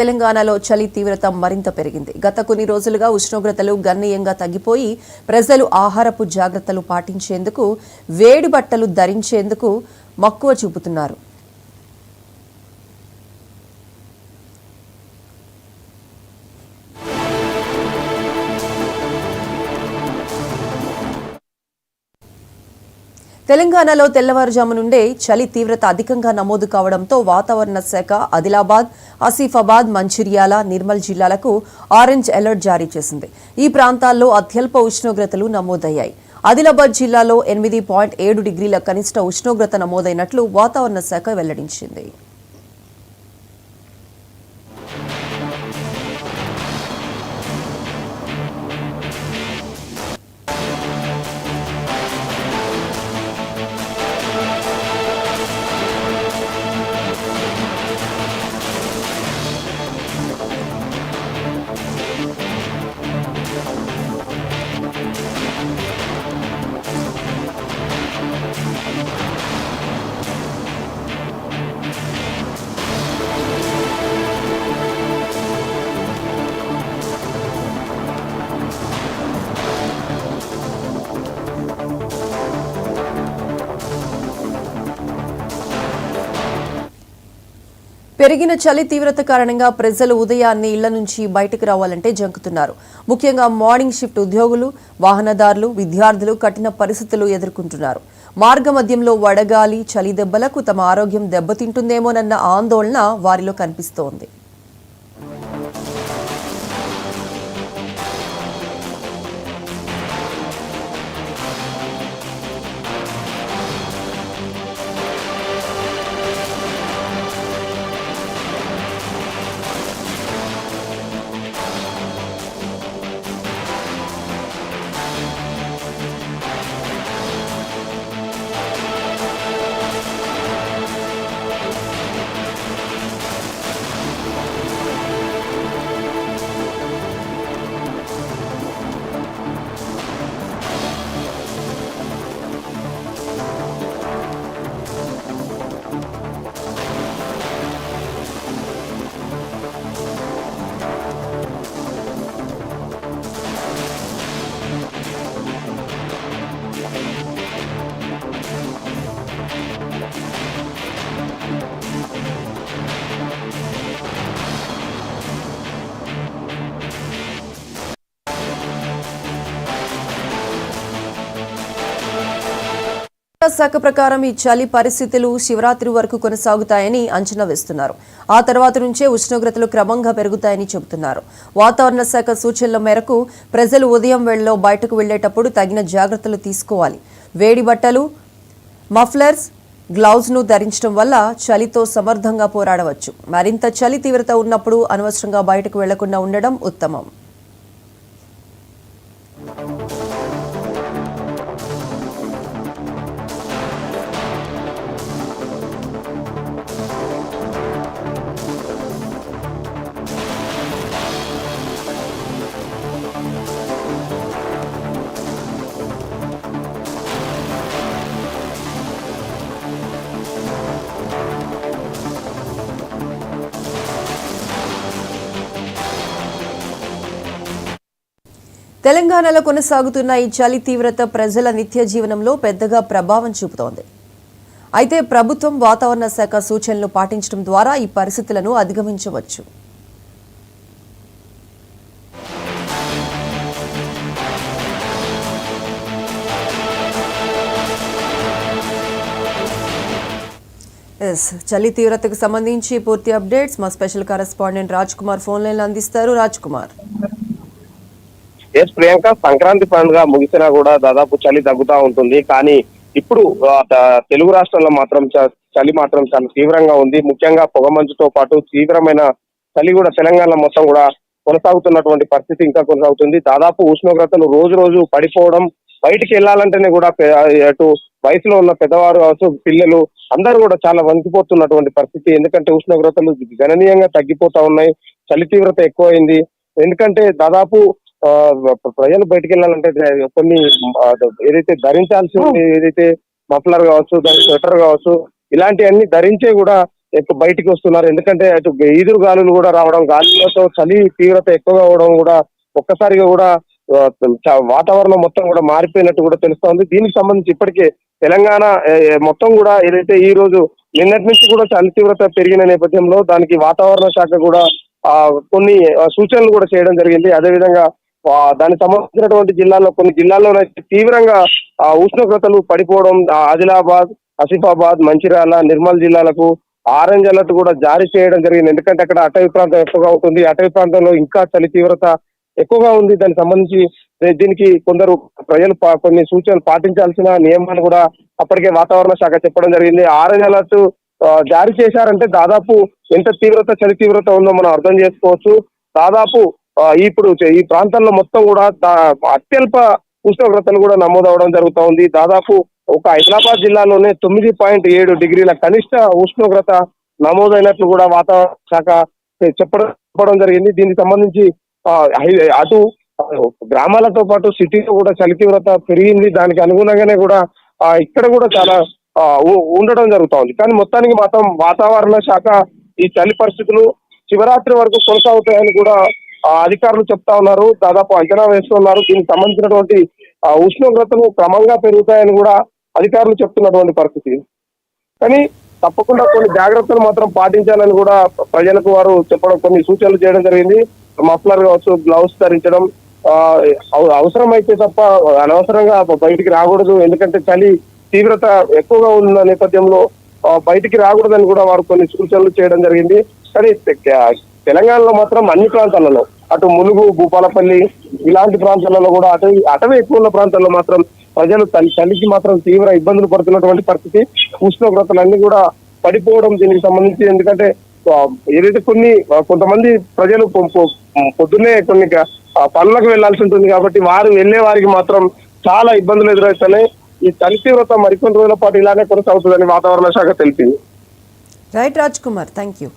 తెలంగాణలో చలి తీవ్రత మరింత పెరిగింది. గత కొన్ని రోజులుగా ఉష్ణోగ్రతలు గణనీయంగా తగ్గిపోయి ప్రజలు ఆహారపు జాగ్రత్తలు పాటించేందుకు, వేడి బట్టలు ధరించేందుకు మక్కువ చూపుతున్నారు. తెలంగాణలో తెల్లవారుజాము నుండే చలి తీవ్రత అధికంగా నమోదు కావడంతో వాతావరణ శాఖ ఆదిలాబాద్, ఆసిఫాబాద్, మంచిర్యాల, నిర్మల్ జిల్లాలకు ఆరెంజ్ అలర్ట్ జారీ చేసింది. ఈ ప్రాంతాల్లో అత్యల్ప ఉష్ణోగ్రతలు నమోదయ్యాయి. ఆదిలాబాద్ జిల్లాలో 8.7 డిగ్రీల కనిష్ట ఉష్ణోగ్రత నమోదైనట్లు వాతావరణ శాఖ వెల్లడించింది. పెరిగిన చలి తీవ్రత కారణంగా ప్రజలు ఉదయాన్నే ఇళ్ల నుంచి బయటకు రావాలంటే జంకుతున్నారు. ముఖ్యంగా మార్నింగ్ షిఫ్ట్ ఉద్యోగులు, వాహనదారులు, విద్యార్థులు కఠిన పరిస్థితులు ఎదుర్కొంటున్నారు. మార్గమధ్యంలో వడగాలి, చలి దెబ్బలకు తమ ఆరోగ్యం దెబ్బతింటుందేమోనన్న ఆందోళన వారిలో కనిపిస్తోంది. శాఖ ప్రకారం ఈ చలి పరిస్థితులు శివరాత్రి వరకు కొనసాగుతాయని అంచనా వేస్తున్నారు. ఆ తర్వాత నుంచే ఉష్ణోగ్రతలు క్రమంగా పెరుగుతాయని చెబుతున్నారు. వాతావరణ శాఖ సూచనల మేరకు ప్రజలు ఉదయం వేళలో బయటకు వెళ్లేటప్పుడు తగిన జాగ్రత్తలు తీసుకోవాలి. వేడి బట్టలు, మఫ్లర్స్, గ్లౌజ్ ను ధరించడం వల్ల చలితో సమర్థంగా పోరాడవచ్చు. మరింత చలి తీవ్రత ఉన్నప్పుడు అనవసరంగా బయటకు వెళ్లకుండా ఉండడం ఉత్తమం. తెలంగాణలో కొనసాగుతున్న ఈ చలి తీవ్రత ప్రజల నిత్య జీవనంలో పెద్దగా ప్రభావం చూపుతోంది. అయితే ప్రభుత్వం వాతావరణ శాఖ సూచనలు పాటించడం ద్వారా ఈ పరిస్థితులను అధిగమించవచ్చు. చలి తీవ్రతకు సంబంధించి పూర్తి అప్డేట్స్ మా special correspondent Raj Kumar phone line అందిస్తారు. రాజ్ కుమార్. ఎస్ ప్రియాంక, సంక్రాంతి పండుగ ముగిసినా కూడా దాదాపు చలి తగ్గుతా ఉంటుంది. కానీ ఇప్పుడు తెలుగు రాష్ట్రాల్లో మాత్రం చలి మాత్రం చాలా తీవ్రంగా ఉంది. ముఖ్యంగా పొగమంచుతో పాటు తీవ్రమైన చలి కూడా తెలంగాణ మొత్తం కూడా కొనసాగుతున్నటువంటి పరిస్థితి ఇంకా కొనసాగుతుంది. దాదాపు ఉష్ణోగ్రతలు రోజు రోజు పడిపోవడం, బయటికి వెళ్లాలంటేనే కూడా అటు వయసులో ఉన్న పెద్దవారు కావచ్చు, పిల్లలు అందరూ కూడా చాలా వణికిపోతున్నటువంటి పరిస్థితి. ఎందుకంటే ఉష్ణోగ్రతలు గణనీయంగా తగ్గిపోతా ఉన్నాయి, చలి తీవ్రత ఎక్కువైంది. ఎందుకంటే దాదాపు ప్రజలు బయటకు వెళ్ళాలంటే కొన్ని ఏదైతే ధరించాల్సి ఏదైతే మఫ్లర్ కావచ్చు, దాని స్వెటర్ కావచ్చు, ఇలాంటివన్నీ ధరించే కూడా ఎక్కువ బయటికి వస్తున్నారు. ఎందుకంటే అటు ఈదురు గాలులు కూడా రావడం, గాలులతో చలి తీవ్రత ఎక్కువగా అవడం కూడా ఒక్కసారిగా కూడా వాతావరణం మొత్తం కూడా మారిపోయినట్టు కూడా తెలుస్తోంది. దీనికి సంబంధించి ఇప్పటికే తెలంగాణ మొత్తం కూడా ఏదైతే ఈ రోజు నిన్నటి నుంచి కూడా చలి తీవ్రత పెరిగిన నేపథ్యంలో దానికి వాతావరణ శాఖ కూడా కొన్ని సూచనలు కూడా చేయడం జరిగింది. అదేవిధంగా దానికి సంబంధించినటువంటి జిల్లాల్లో కొన్ని జిల్లాల్లోనైతే తీవ్రంగా ఉష్ణోగ్రతలు పడిపోవడం, ఆదిలాబాద్, ఆసిఫాబాద్, మంచిర్యాల, నిర్మల్ జిల్లాలకు ఆరెంజ్ అలర్ట్ కూడా జారీ చేయడం జరిగింది. ఎందుకంటే అక్కడ అటవీ ప్రాంతం ఎక్కువగా ఉంటుంది. అటవీ ప్రాంతంలో ఇంకా చలి తీవ్రత ఎక్కువగా ఉంది. దానికి సంబంధించి దీనికి కొందరు ప్రజలు కొన్ని సూచనలు పాటించాల్సిన నియమాలు కూడా అప్పటికే వాతావరణ శాఖ చెప్పడం జరిగింది. ఆరెంజ్ అలర్ట్ జారీ చేశారంటే దాదాపు ఎంత తీవ్రత చలి తీవ్రత ఉందో మనం అర్థం చేసుకోవచ్చు. దాదాపు ఇప్పుడు ఈ ప్రాంతాల్లో మొత్తం కూడా అత్యల్ప ఉష్ణోగ్రతలు కూడా నమోదవడం జరుగుతూ ఉంది. దాదాపు ఒక హైదరాబాద్ జిల్లాలోనే 9.7 డిగ్రీల కనిష్ట ఉష్ణోగ్రత నమోదైనట్లు కూడా వాతావరణ శాఖ చెప్పడం జరిగింది. దీనికి సంబంధించి అటు గ్రామాలతో పాటు సిటీలో కూడా చలి తీవ్రత పెరిగింది. దానికి అనుగుణంగానే కూడా ఇక్కడ కూడా చాలా ఉండడం జరుగుతూ ఉంది. కానీ మొత్తానికి మాత్రం వాతావరణ శాఖ ఈ చలి పరిస్థితులు శివరాత్రి వరకు కొనసాగుతాయని కూడా అధికారులు చెప్తా ఉన్నారు. దాదాపు అంచనా వేస్తున్నారు. దీనికి సంబంధించినటువంటి ఉష్ణోగ్రతలు క్రమంగా పెరుగుతాయని కూడా అధికారులు చెప్తున్నటువంటి పరిస్థితి. కానీ తప్పకుండా కొన్ని జాగ్రత్తలు మాత్రం పాటించాలని కూడా ప్రజలకు వారు చెప్పడం, కొన్ని సూచనలు చేయడం జరిగింది. మఫ్లర్ కావచ్చు, గ్లౌస్ ధరించడం, అవసరమైతే తప్ప అనవసరంగా బయటికి రాకూడదు. ఎందుకంటే చలి తీవ్రత ఎక్కువగా ఉన్న నేపథ్యంలో బయటికి రాకూడదని కూడా వారు కొన్ని సూచనలు చేయడం జరిగింది. కానీ తెలంగాణలో మాత్రం అన్ని ప్రాంతాలలో, అటు ములుగు, భూపాలపల్లి ఇలాంటి ప్రాంతాలలో కూడా అటవీ ఎక్కువ ఉన్న ప్రాంతాల్లో మాత్రం ప్రజలు చలికి మాత్రం తీవ్ర ఇబ్బందులు పడుతున్నటువంటి పరిస్థితి. ఉష్ణోగ్రతలన్నీ కూడా పడిపోవడం దీనికి సంబంధించి. ఎందుకంటే ఏదైతే కొంతమంది ప్రజలు పొద్దున్నే కొన్ని పనులకు వెళ్లాల్సి ఉంటుంది కాబట్టి వారు వెళ్లే వారికి మాత్రం చాలా ఇబ్బందులు ఎదురవుతున్నాయి. ఈ చలి తీవ్రత మరికొన్ని రోజుల పాటు ఇలానే కొనసాగుతుందని వాతావరణ శాఖ తెలిపింది. Right Raj Kumar, thank you.